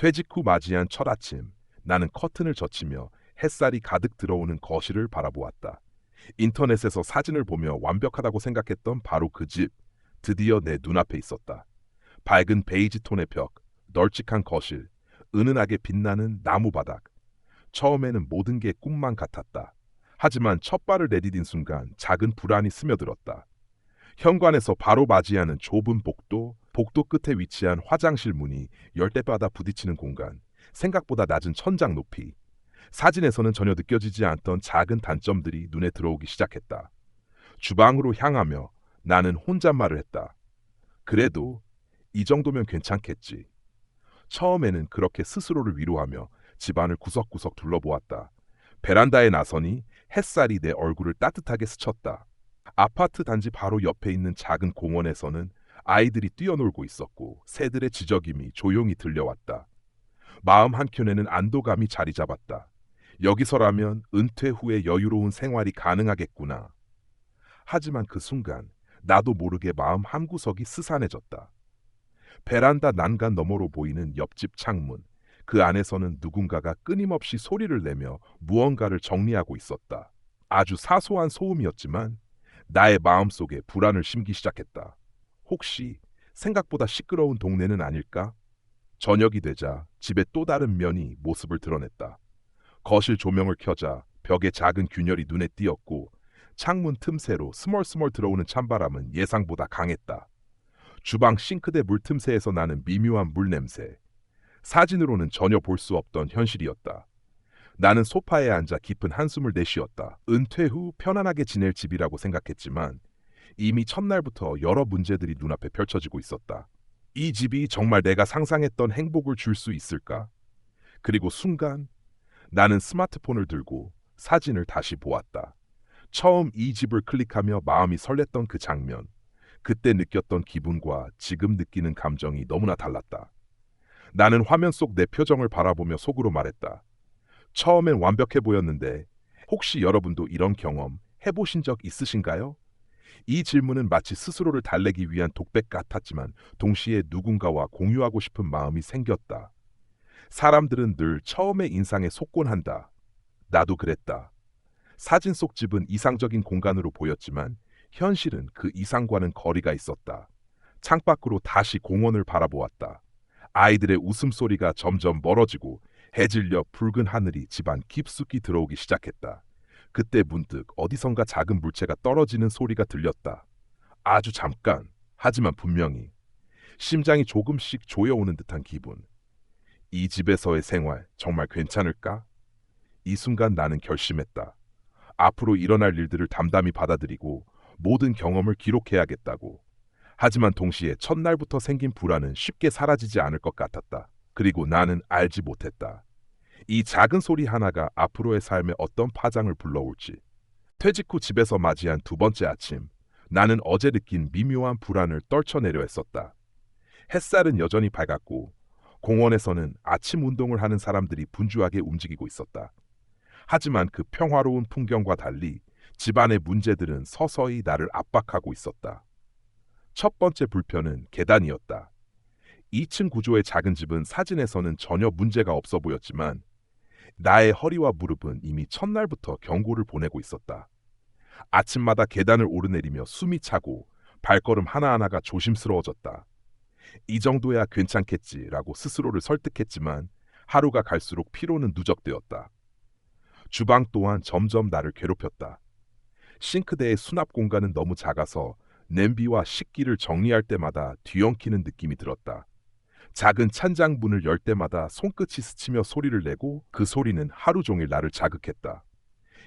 퇴직 후 맞이한 첫 아침, 나는 커튼을 젖히며 햇살이 가득 들어오는 거실을 바라보았다. 인터넷에서 사진을 보며 완벽하다고 생각했던 바로 그 집, 드디어 내 눈앞에 있었다. 밝은 베이지 톤의 벽, 널찍한 거실, 은은하게 빛나는 나무 바닥. 처음에는 모든 게 꿈만 같았다. 하지만 첫 발을 내디딘 순간 작은 불안이 스며들었다. 현관에서 바로 맞이하는 좁은 복도, 복도 끝에 위치한 화장실 문이 열대바다 부딪히는 공간, 생각보다 낮은 천장 높이. 사진에서는 전혀 느껴지지 않던 작은 단점들이 눈에 들어오기 시작했다. 주방으로 향하며 나는 혼잣말을 했다. 그래도 이 정도면 괜찮겠지. 처음에는 그렇게 스스로를 위로하며 집안을 구석구석 둘러보았다. 베란다에 나서니 햇살이 내 얼굴을 따뜻하게 스쳤다. 아파트 단지 바로 옆에 있는 작은 공원에서는 아이들이 뛰어놀고 있었고 새들의 지저귀이 조용히 들려왔다. 마음 한켠에는 안도감이 자리 잡았다. 여기서라면 은퇴 후에 여유로운 생활이 가능하겠구나. 하지만 그 순간 나도 모르게 마음 한구석이 스산해졌다. 베란다 난간 너머로 보이는 옆집 창문. 그 안에서는 누군가가 끊임없이 소리를 내며 무언가를 정리하고 있었다. 아주 사소한 소음이었지만 나의 마음속에 불안을 심기 시작했다. 혹시 생각보다 시끄러운 동네는 아닐까? 저녁이 되자 집의 또 다른 면이 모습을 드러냈다. 거실 조명을 켜자 벽에 작은 균열이 눈에 띄었고 창문 틈새로 스멀스멀 들어오는 찬바람은 예상보다 강했다. 주방 싱크대 물 틈새에서 나는 미묘한 물 냄새. 사진으로는 전혀 볼 수 없던 현실이었다. 나는 소파에 앉아 깊은 한숨을 내쉬었다. 은퇴 후 편안하게 지낼 집이라고 생각했지만 이미 첫날부터 여러 문제들이 눈앞에 펼쳐지고 있었다. 이 집이 정말 내가 상상했던 행복을 줄 수 있을까? 그리고 순간 나는 스마트폰을 들고 사진을 다시 보았다. 처음 이 집을 클릭하며 마음이 설렜던 그 장면. 그때 느꼈던 기분과 지금 느끼는 감정이 너무나 달랐다. 나는 화면 속 내 표정을 바라보며 속으로 말했다. 처음엔 완벽해 보였는데 혹시 여러분도 이런 경험 해보신 적 있으신가요? 이 질문은 마치 스스로를 달래기 위한 독백 같았지만 동시에 누군가와 공유하고 싶은 마음이 생겼다. 사람들은 늘 처음의 인상에 속곤한다. 나도 그랬다. 사진 속 집은 이상적인 공간으로 보였지만 현실은 그 이상과는 거리가 있었다. 창밖으로 다시 공원을 바라보았다. 아이들의 웃음소리가 점점 멀어지고 해질녘 붉은 하늘이 집안 깊숙이 들어오기 시작했다. 그때 문득 어디선가 작은 물체가 떨어지는 소리가 들렸다. 아주 잠깐, 하지만 분명히. 심장이 조금씩 조여오는 듯한 기분. 이 집에서의 생활 정말 괜찮을까? 이 순간 나는 결심했다. 앞으로 일어날 일들을 담담히 받아들이고 모든 경험을 기록해야겠다고. 하지만 동시에 첫날부터 생긴 불안은 쉽게 사라지지 않을 것 같았다. 그리고 나는 알지 못했다. 이 작은 소리 하나가 앞으로의 삶에 어떤 파장을 불러올지. 퇴직 후 집에서 맞이한 두 번째 아침, 나는 어제 느낀 미묘한 불안을 떨쳐내려 했었다. 햇살은 여전히 밝았고 공원에서는 아침 운동을 하는 사람들이 분주하게 움직이고 있었다. 하지만 그 평화로운 풍경과 달리 집안의 문제들은 서서히 나를 압박하고 있었다. 첫 번째 불편은 계단이었다. 2층 구조의 작은 집은 사진에서는 전혀 문제가 없어 보였지만 나의 허리와 무릎은 이미 첫날부터 경고를 보내고 있었다. 아침마다 계단을 오르내리며 숨이 차고 발걸음 하나하나가 조심스러워졌다. 이 정도야 괜찮겠지라고 스스로를 설득했지만 하루가 갈수록 피로는 누적되었다. 주방 또한 점점 나를 괴롭혔다. 싱크대의 수납 공간은 너무 작아서 냄비와 식기를 정리할 때마다 뒤엉키는 느낌이 들었다. 작은 찬장 문을 열 때마다 손끝이 스치며 소리를 내고 그 소리는 하루 종일 나를 자극했다.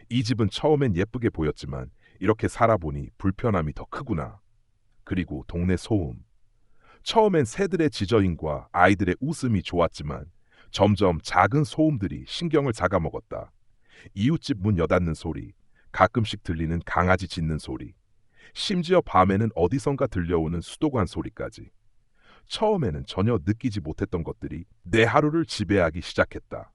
이 집은 처음엔 예쁘게 보였지만 이렇게 살아보니 불편함이 더 크구나. 그리고 동네 소음. 처음엔 새들의 지저임과 아이들의 웃음이 좋았지만 점점 작은 소음들이 신경을 잡아먹었다. 이웃집 문 여닫는 소리, 가끔씩 들리는 강아지 짖는 소리, 심지어 밤에는 어디선가 들려오는 수도관 소리까지. 처음에는 전혀 느끼지 못했던 것들이 내 하루를 지배하기 시작했다.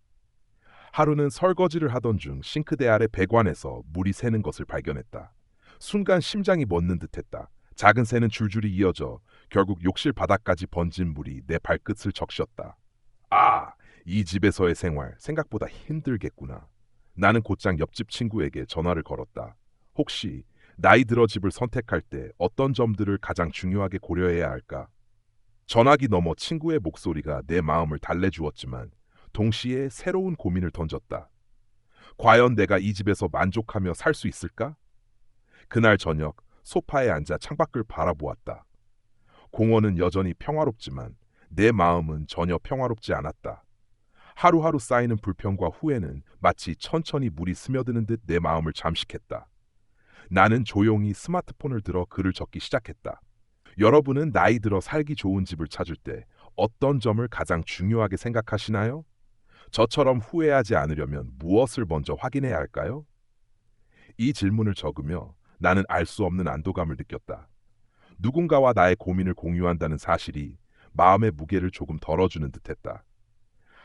하루는 설거지를 하던 중 싱크대 아래 배관에서 물이 새는 것을 발견했다. 순간 심장이 멎는 듯했다. 작은 새는 줄줄이 이어져 결국 욕실 바닥까지 번진 물이 내 발끝을 적셨다. 아! 이 집에서의 생활 생각보다 힘들겠구나. 나는 곧장 옆집 친구에게 전화를 걸었다. 혹시 나이 들어 집을 선택할 때 어떤 점들을 가장 중요하게 고려해야 할까? 전화기 너머 친구의 목소리가 내 마음을 달래주었지만 동시에 새로운 고민을 던졌다. 과연 내가 이 집에서 만족하며 살 수 있을까? 그날 저녁 소파에 앉아 창밖을 바라보았다. 공원은 여전히 평화롭지만 내 마음은 전혀 평화롭지 않았다. 하루하루 쌓이는 불평과 후회는 마치 천천히 물이 스며드는 듯 내 마음을 잠식했다. 나는 조용히 스마트폰을 들어 글을 적기 시작했다. 여러분은 나이 들어 살기 좋은 집을 찾을 때 어떤 점을 가장 중요하게 생각하시나요? 저처럼 후회하지 않으려면 무엇을 먼저 확인해야 할까요? 이 질문을 적으며 나는 알 수 없는 안도감을 느꼈다. 누군가와 나의 고민을 공유한다는 사실이 마음의 무게를 조금 덜어주는 듯했다.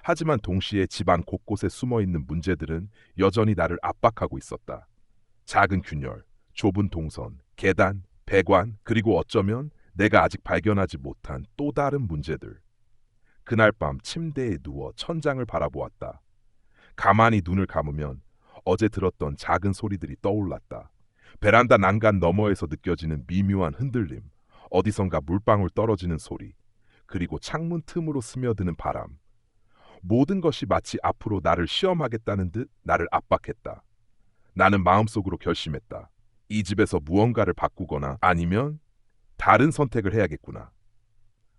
하지만 동시에 집안 곳곳에 숨어 있는 문제들은 여전히 나를 압박하고 있었다. 작은 균열, 좁은 동선, 계단, 배관, 그리고 어쩌면 내가 아직 발견하지 못한 또 다른 문제들. 그날 밤 침대에 누워 천장을 바라보았다. 가만히 눈을 감으면 어제 들었던 작은 소리들이 떠올랐다. 베란다 난간 너머에서 느껴지는 미묘한 흔들림, 어디선가 물방울 떨어지는 소리, 그리고 창문 틈으로 스며드는 바람. 모든 것이 마치 앞으로 나를 시험하겠다는 듯 나를 압박했다. 나는 마음속으로 결심했다. 이 집에서 무언가를 바꾸거나 아니면 다른 선택을 해야겠구나.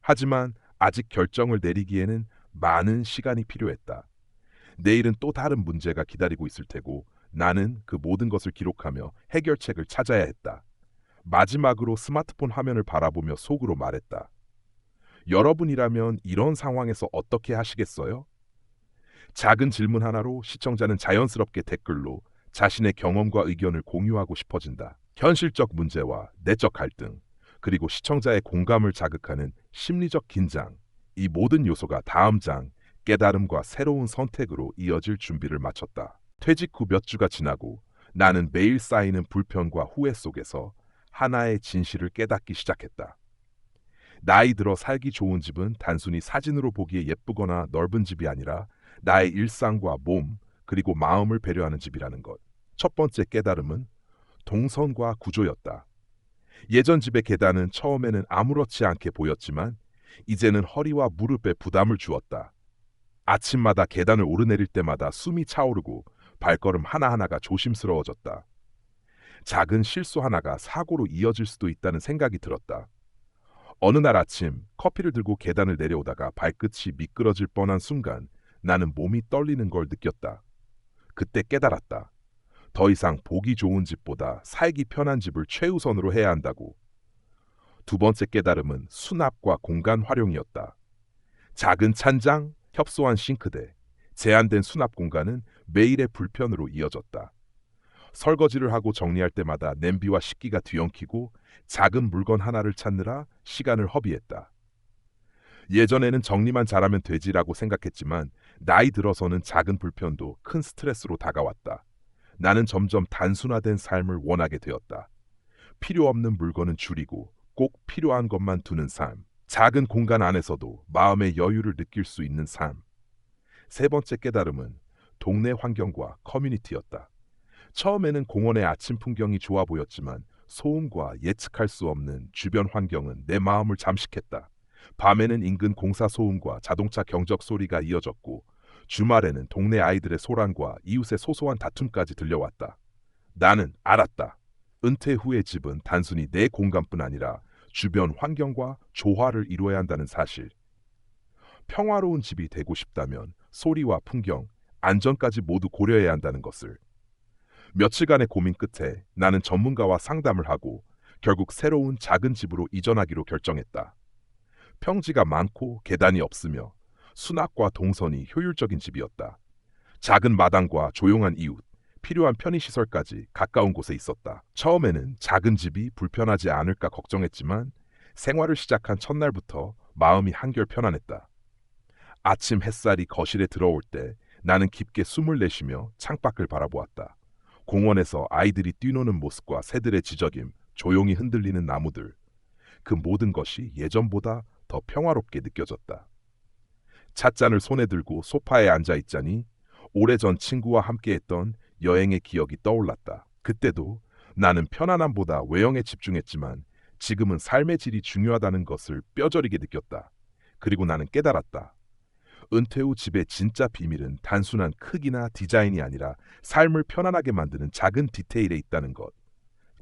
하지만 아직 결정을 내리기에는 많은 시간이 필요했다. 내일은 또 다른 문제가 기다리고 있을 테고 나는 그 모든 것을 기록하며 해결책을 찾아야 했다. 마지막으로 스마트폰 화면을 바라보며 속으로 말했다. 여러분이라면 이런 상황에서 어떻게 하시겠어요? 작은 질문 하나로 시청자는 자연스럽게 댓글로 자신의 경험과 의견을 공유하고 싶어진다. 현실적 문제와 내적 갈등, 그리고 시청자의 공감을 자극하는 심리적 긴장, 이 모든 요소가 다음 장 깨달음과 새로운 선택으로 이어질 준비를 마쳤다. 퇴직 후 몇 주가 지나고 나는 매일 쌓이는 불편과 후회 속에서 하나의 진실을 깨닫기 시작했다. 나이 들어 살기 좋은 집은 단순히 사진으로 보기에 예쁘거나 넓은 집이 아니라 나의 일상과 몸, 그리고 마음을 배려하는 집이라는 것. 첫 번째 깨달음은 동선과 구조였다. 예전 집의 계단은 처음에는 아무렇지 않게 보였지만 이제는 허리와 무릎에 부담을 주었다. 아침마다 계단을 오르내릴 때마다 숨이 차오르고 발걸음 하나하나가 조심스러워졌다. 작은 실수 하나가 사고로 이어질 수도 있다는 생각이 들었다. 어느 날 아침 커피를 들고 계단을 내려오다가 발끝이 미끄러질 뻔한 순간 나는 몸이 떨리는 걸 느꼈다. 그때 깨달았다. 더 이상 보기 좋은 집보다 살기 편한 집을 최우선으로 해야 한다고. 두 번째 깨달음은 수납과 공간 활용이었다. 작은 찬장, 협소한 싱크대, 제한된 수납 공간은 매일의 불편으로 이어졌다. 설거지를 하고 정리할 때마다 냄비와 식기가 뒤엉키고 작은 물건 하나를 찾느라 시간을 허비했다. 예전에는 정리만 잘하면 되지라고 생각했지만 나이 들어서는 작은 불편도 큰 스트레스로 다가왔다. 나는 점점 단순화된 삶을 원하게 되었다. 필요 없는 물건은 줄이고 꼭 필요한 것만 두는 삶. 작은 공간 안에서도 마음의 여유를 느낄 수 있는 삶. 세 번째 깨달음은 동네 환경과 커뮤니티였다. 처음에는 공원의 아침 풍경이 좋아 보였지만 소음과 예측할 수 없는 주변 환경은 내 마음을 잠식했다. 밤에는 인근 공사 소음과 자동차 경적 소리가 이어졌고 주말에는 동네 아이들의 소란과 이웃의 소소한 다툼까지 들려왔다. 나는 알았다. 은퇴 후의 집은 단순히 내 공간뿐 아니라 주변 환경과 조화를 이루어야 한다는 사실. 평화로운 집이 되고 싶다면 소리와 풍경, 안전까지 모두 고려해야 한다는 것을. 며칠간의 고민 끝에 나는 전문가와 상담을 하고 결국 새로운 작은 집으로 이전하기로 결정했다. 평지가 많고 계단이 없으며 수납과 동선이 효율적인 집이었다. 작은 마당과 조용한 이웃, 필요한 편의시설까지 가까운 곳에 있었다. 처음에는 작은 집이 불편하지 않을까 걱정했지만 생활을 시작한 첫날부터 마음이 한결 편안했다. 아침 햇살이 거실에 들어올 때 나는 깊게 숨을 내쉬며 창밖을 바라보았다. 공원에서 아이들이 뛰노는 모습과 새들의 지저귐, 조용히 흔들리는 나무들, 그 모든 것이 예전보다 더 평화롭게 느껴졌다. 찻잔을 손에 들고 소파에 앉아 있자니 오래전 친구와 함께했던 여행의 기억이 떠올랐다. 그때도 나는 편안함보다 외형에 집중했지만 지금은 삶의 질이 중요하다는 것을 뼈저리게 느꼈다. 그리고 나는 깨달았다. 은퇴 후 집의 진짜 비밀은 단순한 크기나 디자인이 아니라 삶을 편안하게 만드는 작은 디테일에 있다는 것.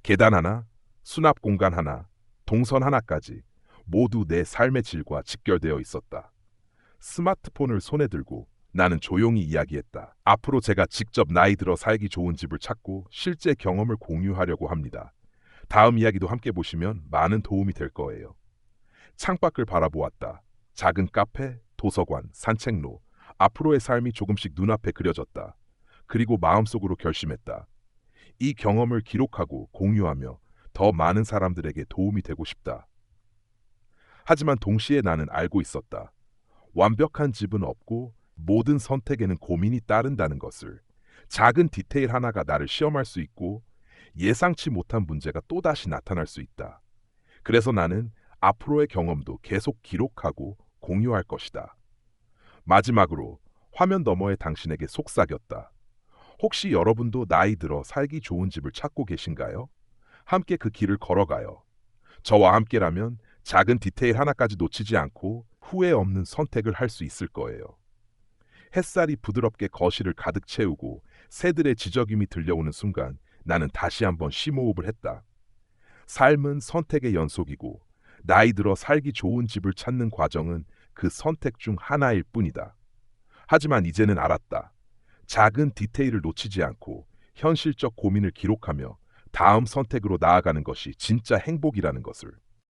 계단 하나, 수납 공간 하나, 동선 하나까지 모두 내 삶의 질과 직결되어 있었다. 스마트폰을 손에 들고 나는 조용히 이야기했다. 앞으로 제가 직접 나이 들어 살기 좋은 집을 찾고 실제 경험을 공유하려고 합니다. 다음 이야기도 함께 보시면 많은 도움이 될 거예요. 창밖을 바라보았다. 작은 카페, 도서관, 산책로, 앞으로의 삶이 조금씩 눈앞에 그려졌다. 그리고 마음속으로 결심했다. 이 경험을 기록하고 공유하며 더 많은 사람들에게 도움이 되고 싶다. 하지만 동시에 나는 알고 있었다. 완벽한 집은 없고 모든 선택에는 고민이 따른다는 것을. 작은 디테일 하나가 나를 시험할 수 있고 예상치 못한 문제가 또다시 나타날 수 있다. 그래서 나는 앞으로의 경험도 계속 기록하고 공유할 것이다. 마지막으로 화면 너머의 당신에게 속삭였다. 혹시 여러분도 나이 들어 살기 좋은 집을 찾고 계신가요? 함께 그 길을 걸어가요. 저와 함께라면 작은 디테일 하나까지 놓치지 않고 후회 없는 선택을 할 수 있을 거예요. 햇살이 부드럽게 거실을 가득 채우고 새들의 지저귀이 들려오는 순간 나는 다시 한번 심호흡을 했다. 삶은 선택의 연속이고 나이 들어 살기 좋은 집을 찾는 과정은 그 선택 중 하나일 뿐이다. 하지만 이제는 알았다. 작은 디테일을 놓치지 않고 현실적 고민을 기록하며 다음 선택으로 나아가는 것이 진짜 행복이라는 것을.